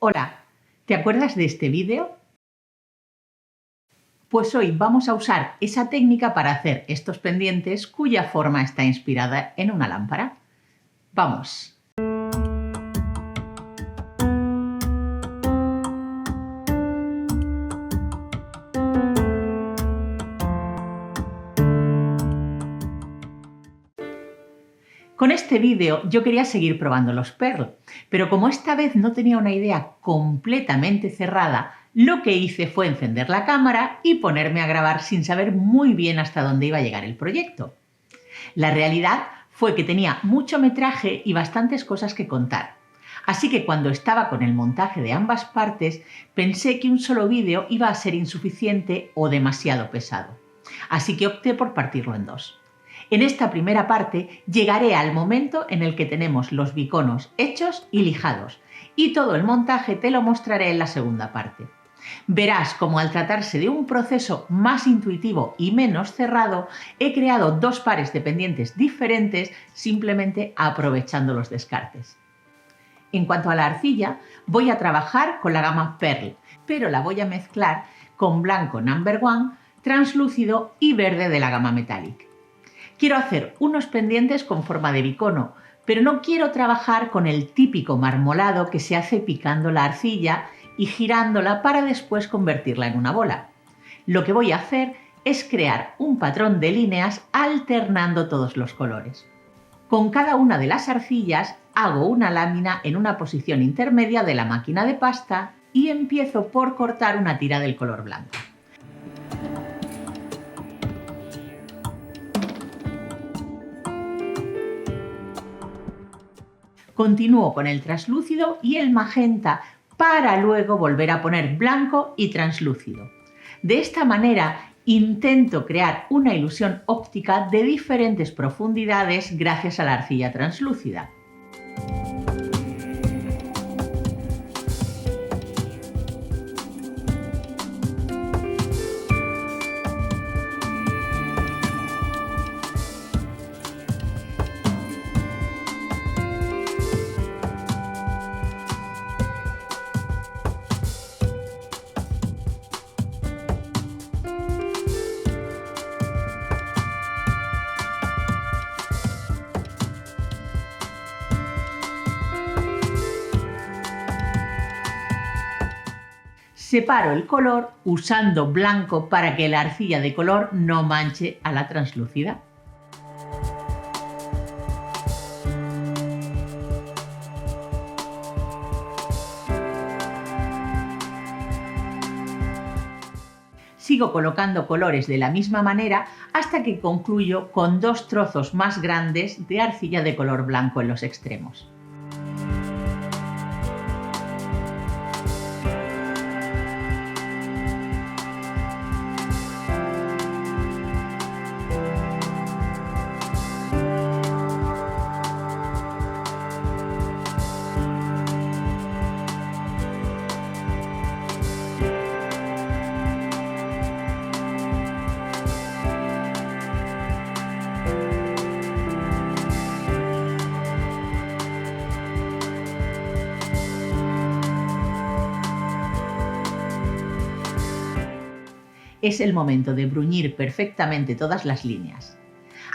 Hola, ¿te acuerdas de este vídeo? Pues hoy vamos a usar esa técnica para hacer estos pendientes cuya forma está inspirada en una lámpara. ¡Vamos! Con este vídeo yo quería seguir probando los Pearl, pero como esta vez no tenía una idea completamente cerrada, lo que hice fue encender la cámara y ponerme a grabar sin saber muy bien hasta dónde iba a llegar el proyecto. La realidad fue que tenía mucho metraje y bastantes cosas que contar. Así que cuando estaba con el montaje de ambas partes, pensé que un solo vídeo iba a ser insuficiente o demasiado pesado. Así que opté por partirlo en dos. En esta primera parte llegaré al momento en el que tenemos los biconos hechos y lijados, y todo el montaje te lo mostraré en la segunda parte. Verás cómo al tratarse de un proceso más intuitivo y menos cerrado, he creado dos pares de pendientes diferentes simplemente aprovechando los descartes. En cuanto a la arcilla, voy a trabajar con la gama Pearl, pero la voy a mezclar con blanco No. 1, translúcido y verde de la gama Metallic. Quiero hacer unos pendientes con forma de bicono, pero no quiero trabajar con el típico marmolado que se hace picando la arcilla y girándola para después convertirla en una bola. Lo que voy a hacer es crear un patrón de líneas alternando todos los colores. Con cada una de las arcillas hago una lámina en una posición intermedia de la máquina de pasta y empiezo por cortar una tira del color blanco. Continúo con el translúcido y el magenta para luego volver a poner blanco y translúcido. De esta manera intento crear una ilusión óptica de diferentes profundidades gracias a la arcilla translúcida. Separo el color usando blanco para que la arcilla de color no manche a la translúcida. Sigo colocando colores de la misma manera hasta que concluyo con dos trozos más grandes de arcilla de color blanco en los extremos. Es el momento de bruñir perfectamente todas las líneas.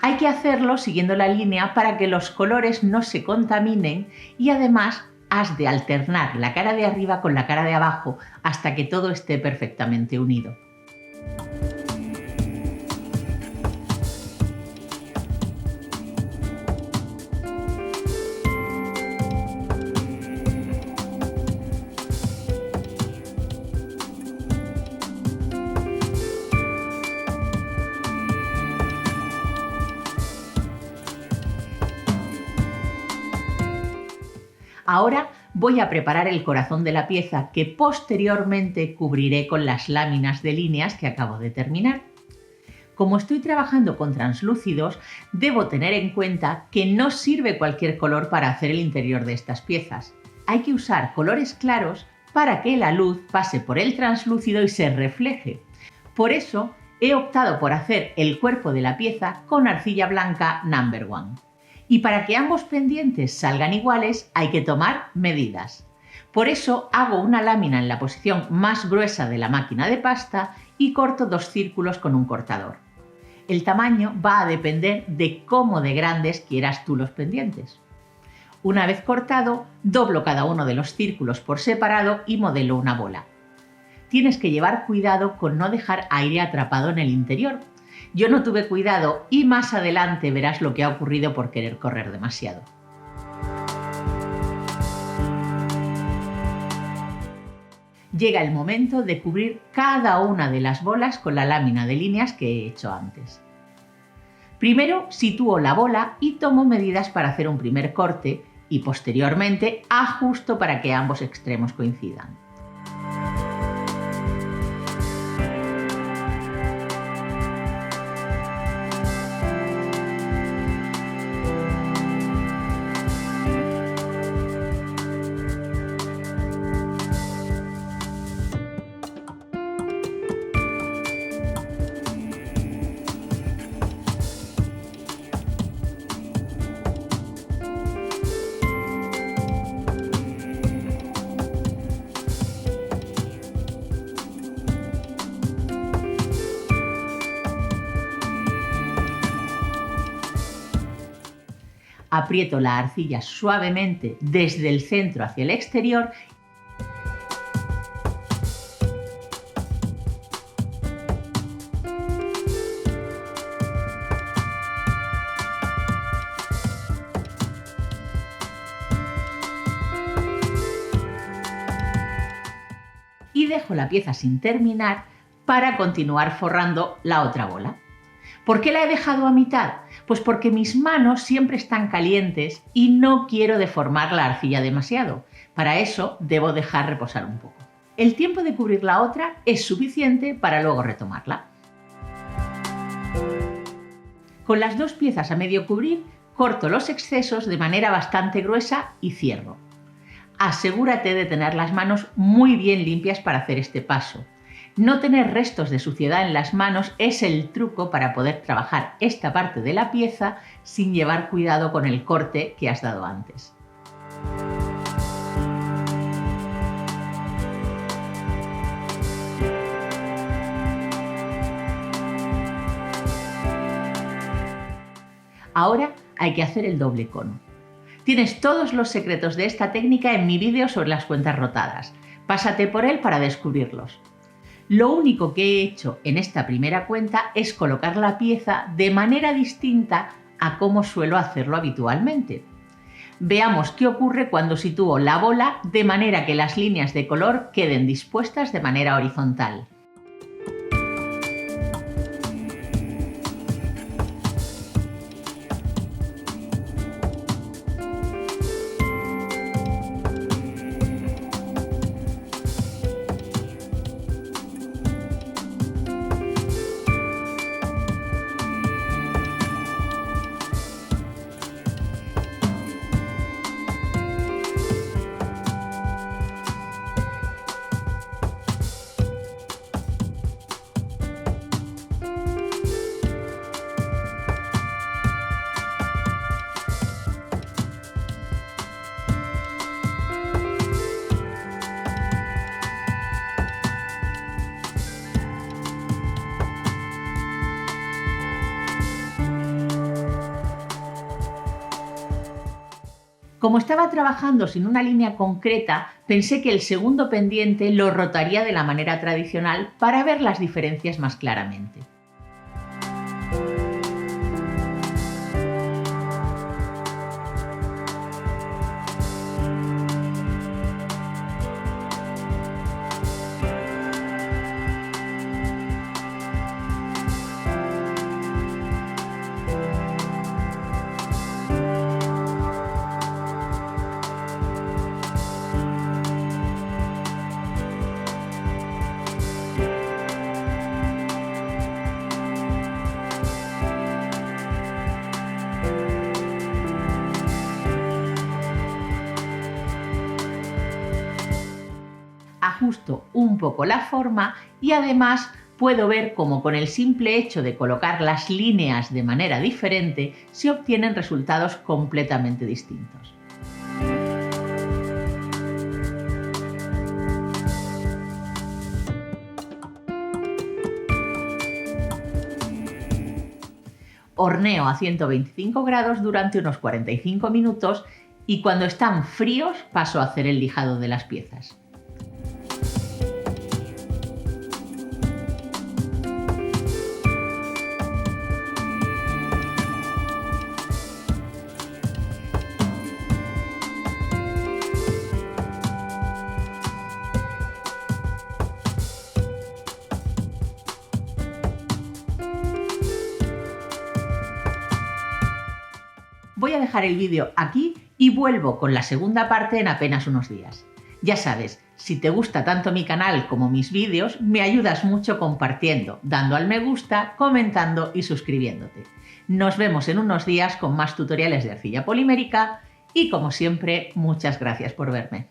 Hay que hacerlo siguiendo la línea para que los colores no se contaminen y además has de alternar la cara de arriba con la cara de abajo hasta que todo esté perfectamente unido. Ahora voy a preparar el corazón de la pieza que posteriormente cubriré con las láminas de líneas que acabo de terminar. Como estoy trabajando con translúcidos, debo tener en cuenta que no sirve cualquier color para hacer el interior de estas piezas. Hay que usar colores claros para que la luz pase por el translúcido y se refleje. Por eso he optado por hacer el cuerpo de la pieza con arcilla blanca No. 1. Y para que ambos pendientes salgan iguales hay que tomar medidas. Por eso hago una lámina en la posición más gruesa de la máquina de pasta y corto 2 círculos con un cortador. El tamaño va a depender de cómo de grandes quieras tú los pendientes. Una vez cortado, doblo cada uno de los círculos por separado y modelo una bola. Tienes que llevar cuidado con no dejar aire atrapado en el interior. Yo no tuve cuidado y más adelante verás lo que ha ocurrido por querer correr demasiado. Llega el momento de cubrir cada una de las bolas con la lámina de líneas que he hecho antes. Primero sitúo la bola y tomo medidas para hacer un primer corte y posteriormente ajusto para que ambos extremos coincidan. Aprieto la arcilla suavemente desde el centro hacia el exterior y dejo la pieza sin terminar para continuar forrando la otra bola. ¿Por qué la he dejado a mitad? Pues porque mis manos siempre están calientes y no quiero deformar la arcilla demasiado. Para eso debo dejar reposar un poco. El tiempo de cubrir la otra es suficiente para luego retomarla. Con las 2 piezas a medio cubrir, corto los excesos de manera bastante gruesa y cierro. Asegúrate de tener las manos muy bien limpias para hacer este paso. No tener restos de suciedad en las manos es el truco para poder trabajar esta parte de la pieza sin llevar cuidado con el corte que has dado antes. Ahora hay que hacer el doble cono. Tienes todos los secretos de esta técnica en mi vídeo sobre las cuentas rotadas. Pásate por él para descubrirlos. Lo único que he hecho en esta primera cuenta es colocar la pieza de manera distinta a como suelo hacerlo habitualmente. Veamos qué ocurre cuando sitúo la bola de manera que las líneas de color queden dispuestas de manera horizontal. Como estaba trabajando sin una línea concreta, pensé que el segundo pendiente lo rotaría de la manera tradicional para ver las diferencias más claramente. Ajusto un poco la forma y además puedo ver cómo con el simple hecho de colocar las líneas de manera diferente se obtienen resultados completamente distintos. Horneo a 125 grados durante unos 45 minutos y cuando están fríos paso a hacer el lijado de las piezas. Voy a dejar el vídeo aquí y vuelvo con la segunda parte en apenas unos días. Ya sabes, si te gusta tanto mi canal como mis vídeos, me ayudas mucho compartiendo, dando al me gusta, comentando y suscribiéndote. Nos vemos en unos días con más tutoriales de arcilla polimérica y como siempre, muchas gracias por verme.